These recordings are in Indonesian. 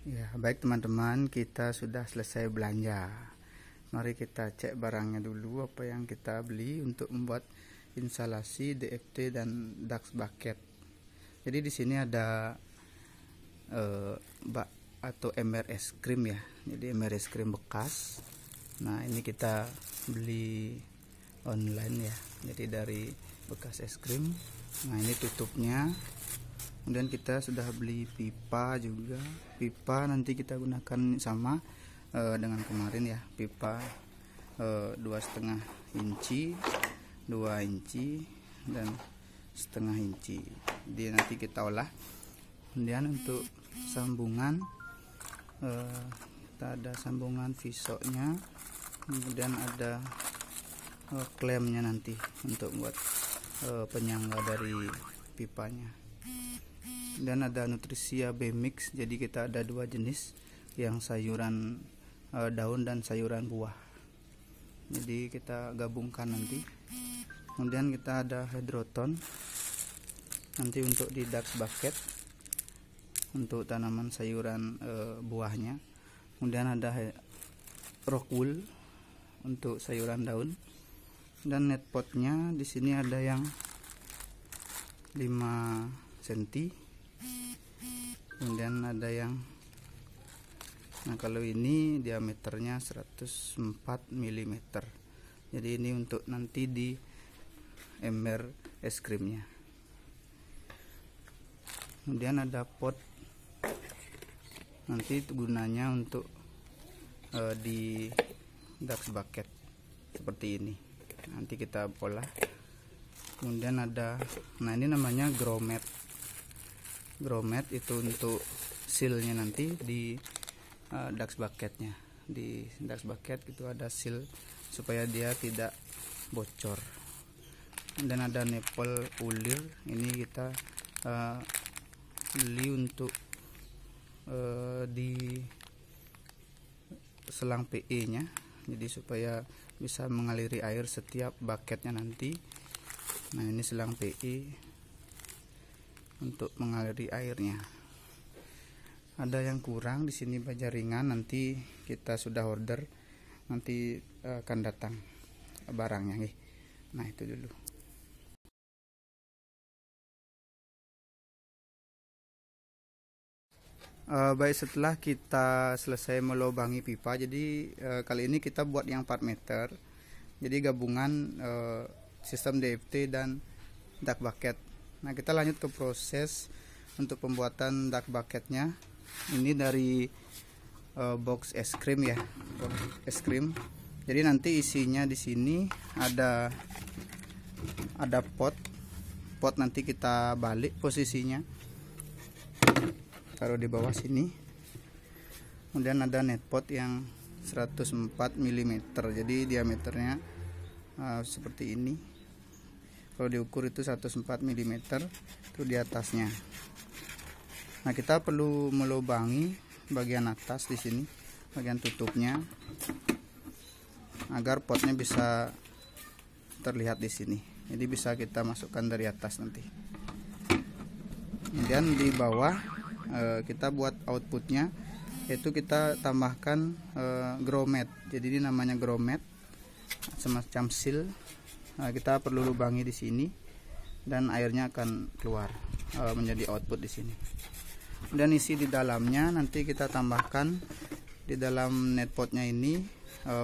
Ya, baik teman-teman, kita sudah selesai belanja. Mari kita cek barangnya dulu apa yang kita beli untuk membuat instalasi DFT dan DAX bucket. Jadi di sini ada bak atau ember es krim ya. Jadi ember es krim bekas. Nah, ini kita beli online ya. Jadi dari bekas es krim. Nah, ini tutupnya. Kemudian kita sudah beli pipa juga. Pipa nanti kita gunakan sama dengan kemarin ya, pipa 2,5 inci, 2 inci dan setengah inci. Jadi nanti kita olah. Kemudian untuk sambungan kita ada sambungan visoknya, kemudian ada klemnya nanti untuk buat penyangga dari pipanya. Dan ada Nutrisia B-Mix, jadi kita ada dua jenis, yang sayuran daun dan sayuran buah. Jadi kita gabungkan nanti. Kemudian kita ada hydroton nanti untuk di DAX bucket untuk tanaman sayuran buahnya. Kemudian ada rock wool untuk sayuran daun. Dan net potnya di sini ada yang 5 cm. Kemudian ada yang, nah kalau ini diameternya 104 mm. Jadi ini untuk nanti di ember es krimnya. Kemudian ada pot, nanti gunanya untuk di DAX bucket seperti ini. Nanti kita pola. Kemudian ada, nah ini namanya grow mat. Grow mat itu untuk sealnya nanti di DAX bucketnya. Di DAX bucket itu ada seal supaya dia tidak bocor. Dan ada nipple ulir, ini kita beli untuk di selang PE nya, jadi supaya bisa mengaliri air setiap bucketnya nanti. Nah, ini selang PE untuk mengaliri airnya. Ada yang kurang di sini baja ringan, nanti kita sudah order, nanti akan datang barangnya. Nah, itu dulu. Baik, setelah kita selesai melubangi pipa, jadi kali ini kita buat yang 4 meter. Jadi gabungan sistem DFT dan DAX bucket. Nah, kita lanjut ke proses untuk pembuatan DAX bucketnya. Ini dari box es krim ya, box es krim. Jadi nanti isinya di sini ada pot nanti kita balik posisinya, taruh di bawah sini. Kemudian ada net pot yang 104 mm, jadi diameternya seperti ini. Kalau diukur itu 104 mm itu di atasnya. Nah, kita perlu melubangi bagian atas di sini, bagian tutupnya, agar potnya bisa terlihat di sini. Jadi bisa kita masukkan dari atas nanti. Kemudian di bawah kita buat outputnya, yaitu kita tambahkan grow mat. Jadi ini namanya grow mat, semacam seal. Nah, kita perlu lubangi di sini dan airnya akan keluar menjadi output di sini. Dan isi di dalamnya nanti kita tambahkan di dalam net potnya ini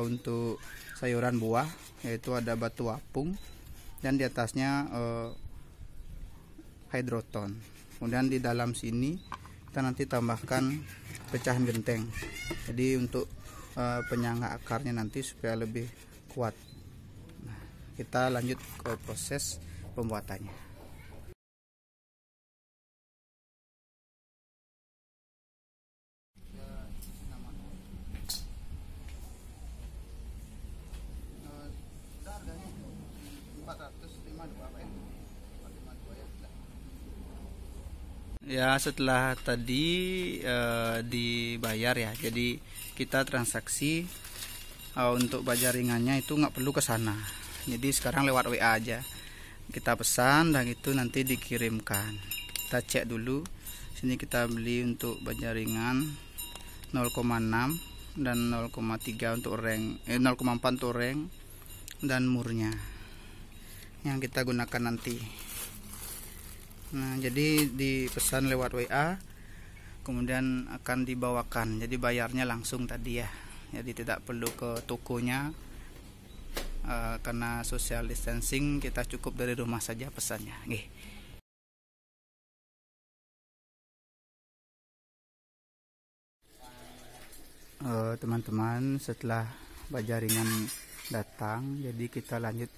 untuk sayuran buah, yaitu ada batu apung dan di atasnya hydroton. Kemudian di dalam sini kita nanti tambahkan pecahan genteng. Jadi untuk penyangga akarnya nanti supaya lebih kuat. Nah, kita lanjut ke proses pembuatannya. Ya, setelah tadi dibayar ya, jadi kita transaksi untuk baja ringannya itu nggak perlu ke sana. Jadi sekarang lewat WA aja. Kita pesan dan itu nanti dikirimkan. Kita cek dulu. Sini kita beli untuk baja ringan 0,6 dan 0,3 untuk ring, 0,4 untuk ring dan murnya yang kita gunakan nanti. Nah, jadi dipesan lewat WA, kemudian akan dibawakan. Jadi bayarnya langsung tadi ya. Jadi tidak perlu ke tokonya, karena social distancing kita cukup dari rumah saja pesannya. Teman-teman, setelah bajaringan datang, jadi kita lanjut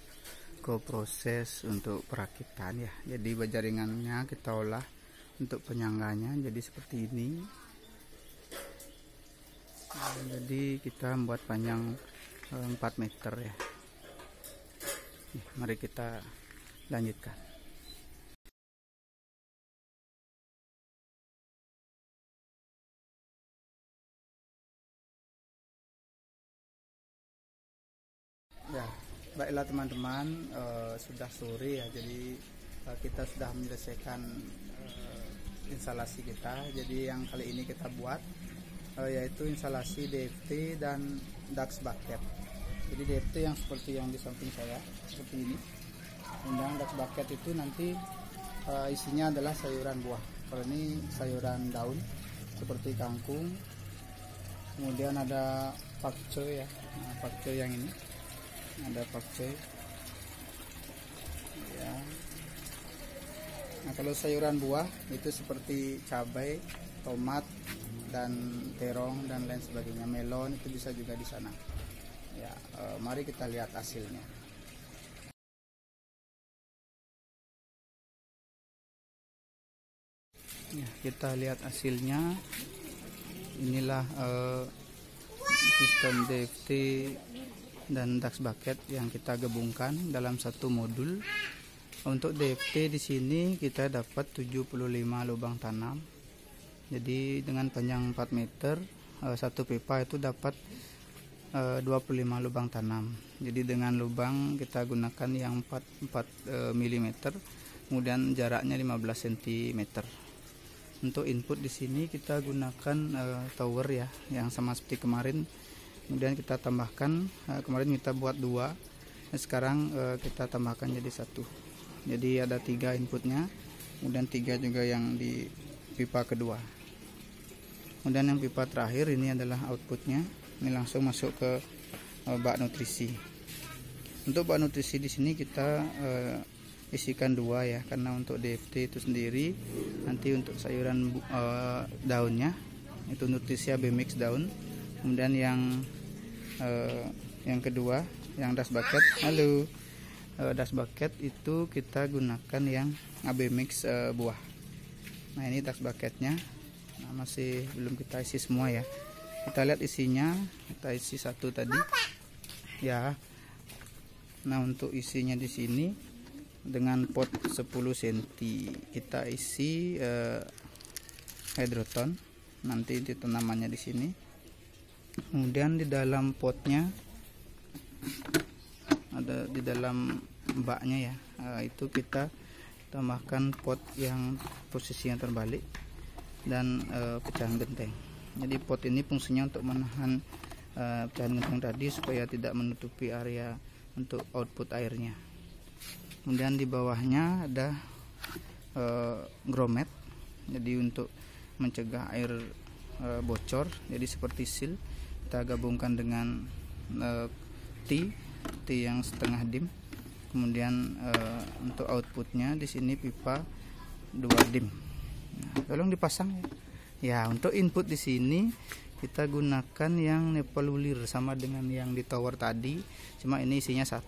ke proses untuk perakitan ya. Jadi bajaringannya kita olah untuk penyangganya jadi seperti ini. Jadi kita membuat panjang 4 meter ya. Mari kita lanjutkan. Ya, baiklah teman-teman, sudah sore ya, jadi kita sudah menyelesaikan instalasi kita. Jadi yang kali ini kita buat yaitu instalasi DFT dan DAX bucket. Jadi DFT yang seperti yang di samping saya seperti ini, dan DAX bucket itu nanti isinya adalah sayuran buah. Kalau ini sayuran daun seperti kangkung, kemudian ada pakcoy ya, pakcoy yang ini ada pakcoy ya. Nah, kalau sayuran buah itu seperti cabai, tomat, dan terong dan lain sebagainya, melon itu bisa juga di sana ya. Mari kita lihat hasilnya ya. Kita lihat hasilnya. Inilah sistem DFT dan DAX bucket yang kita gabungkan dalam satu modul. Untuk DFT di sini kita dapat 75 lubang tanam. Jadi dengan panjang 4 meter, satu pipa itu dapat 25 lubang tanam. Jadi dengan lubang kita gunakan yang 4 mm, kemudian jaraknya 15 cm. Untuk input di sini kita gunakan tower ya, yang sama seperti kemarin. Kemudian kita tambahkan, kemarin kita buat 2, sekarang kita tambahkan jadi 1. Jadi ada 3 inputnya, kemudian 3 juga yang di pipa kedua. Kemudian yang pipa terakhir ini adalah outputnya. Ini langsung masuk ke bak nutrisi. Untuk bak nutrisi di sini kita isikan 2 ya, karena untuk DFT itu sendiri, nanti untuk sayuran daunnya itu nutrisi AB mix daun. Kemudian yang kedua, yang DAX bucket, DAX bucket itu kita gunakan yang AB mix buah. Nah, ini DAX bucketnya. Nah, masih belum kita isi semua ya. Kita lihat isinya, kita isi 1 tadi ya. Nah, untuk isinya di sini dengan pot 10 cm kita isi hidroton. Nanti itu tanamannya di sini. Kemudian di dalam potnya ada, di dalam baknya ya, itu kita tambahkan pot yang posisinya terbalik dan pecahan genteng. Jadi pot ini fungsinya untuk menahan pecahan genteng tadi supaya tidak menutupi area untuk output airnya. Kemudian di bawahnya ada grommet, jadi untuk mencegah air bocor, jadi seperti seal. Kita gabungkan dengan T yang setengah dim. Kemudian untuk outputnya di sini pipa 2 dim. Nah, tolong dipasang ya. Untuk input di sini kita gunakan yang nepelulir sama dengan yang di tower tadi, cuma ini isinya 1.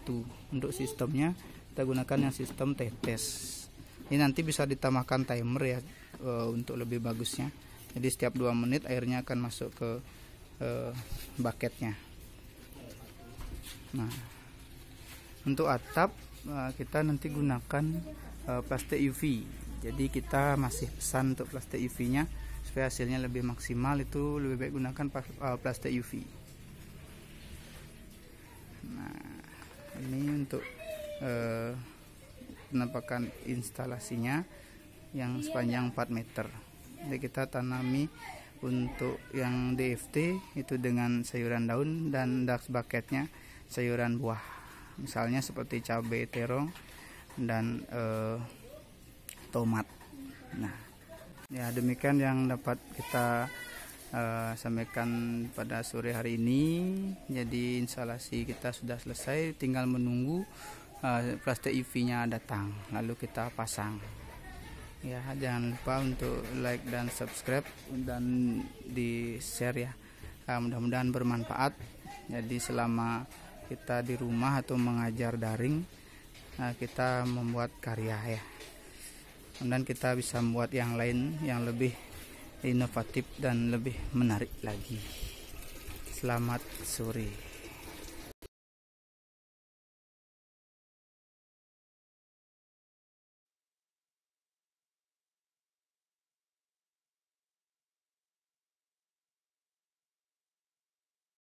Untuk sistemnya kita gunakan yang sistem tetes. Ini nanti bisa ditambahkan timer ya, untuk lebih bagusnya. Jadi setiap 2 menit airnya akan masuk ke bucketnya. Nah, untuk atap kita nanti gunakan plastik UV. Jadi kita masih pesan untuk plastik UV nya supaya hasilnya lebih maksimal, itu lebih baik gunakan plastik UV. Nah, ini untuk penampakan instalasinya yang sepanjang 4 meter. Jadi kita tanami Untuk yang DFT itu dengan sayuran daun, dan Dutch bucketnya sayuran buah, misalnya seperti cabai terong dan tomat. Nah ya, demikian yang dapat kita sampaikan pada sore hari ini. Jadi instalasi kita sudah selesai, tinggal menunggu plastik UV-nya datang lalu kita pasang. Ya, jangan lupa untuk like dan subscribe dan di share ya. Mudah-mudahan bermanfaat. Jadi selama kita di rumah atau mengajar daring, kita membuat karya ya, dan kita bisa membuat yang lain yang lebih inovatif dan lebih menarik lagi. Selamat sore.